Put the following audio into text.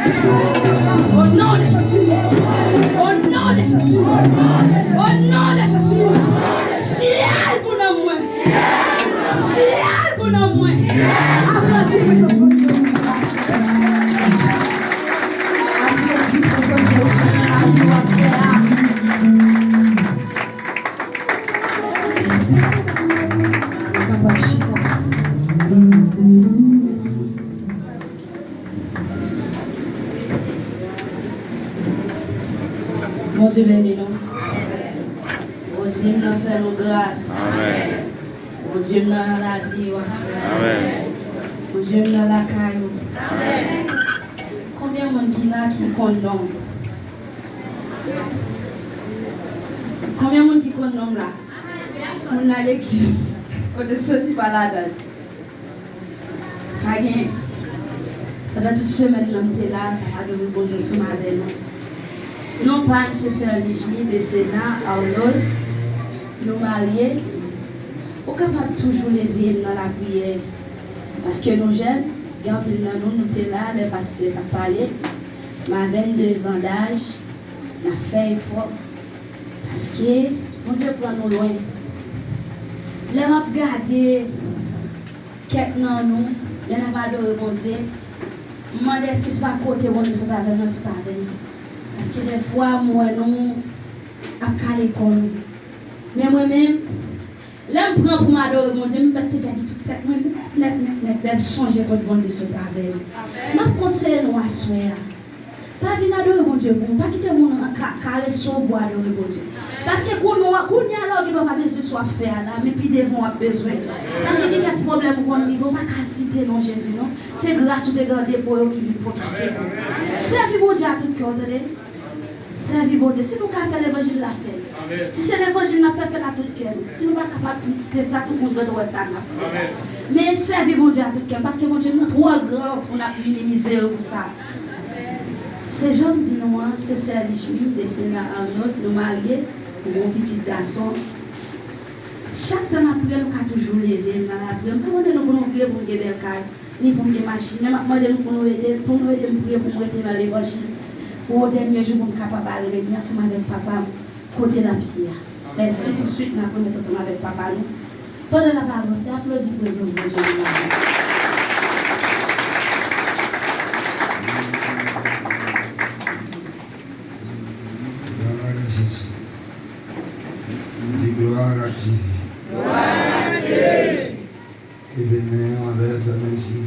Au nom de Jésus. Au nom de Jésus. Au nom de Jésus. Ciel pour nous moins. Ciel pour nous moins. Applaudis pour ce Dieu. Applaudis pour ce Dieu. Mon Dieu béni nous. Mon Dieu nous fait nos grâces. Amen. Mon Dieu nous dans la vie. Amen. Mon Dieu nous dans la caillou. Amen. Combien de monde qui là qui condamne? Combien de monde qui condamne là? On a l'église. On est sorti par la donne. Pendant toute semaine, nous sommes là, à adorer bon Dieu ce matin. Non pas M. Serligny de Sénat, Arnold, nous mariés, on est capable de toujours lever dans la prière. Parce que nous jeunes, nous sommes là, les pasteurs ont parlé, ma 22 ans d'âge, on a fait effort. Parce que mon Dieu prend nous loin. Les gens regardent quelqu'un dans nous, les gens pas adoré mon Dieu. Je me demande est-ce que ce n'est pas côté mon Dieu, ce n'est pas avec nous, c'est avec nous. Parce que des fois, moi, nous, à l'école. Mais moi-même, là, je prends pour m'adorer mon Dieu, je me dis tout tête, je songe que mon Dieu se avec nous. Je conseille nous à soir. Pas venir adorer mon Dieu, pas quitter mon carré sur bois adorer mon Dieu. Parce que quand nous avons pas besoin de soit faire là, mais puis devons avoir besoin. Parce que quelqu'un a des problèmes pour nous, il ne faut pas citer non Jésus, non. C'est grâce au dégradé pour eux qui vivent pour tous ces gens. Servez mon Dieu à tout cœur, entendez? Servez mon Dieu. Si nous avons fait l'évangile, la fait. Si c'est l'évangile, nous avons fait à tout cœur. Si nous ne sommes pas capables de quitter ça, tout le monde doit ça. Mais servez mon Dieu à tout cœur, parce que mon Dieu est trop grand pour nous minimiser pour ça. Ces gens disent nous, ce Serligny de Sénat Arnold, nous mariés, mon petit garçon. Chaque temps après, nous avons toujours levé dans la prière. Comment nous pouvons prier pour nous aider ni pour des machines, même nous pouvons aider pour nous aider prier pour rester dans l'évangile. Pour le dernier jour, nous sommes capables de réunir ensemble avec papa, côté la prière. Merci tout de suite, nous allons ensemble avec papa. Pendant la parole, c'est applaudi pour les autres. Gloire à Dieu. Gloire à Dieu. Et bien, on va être merci.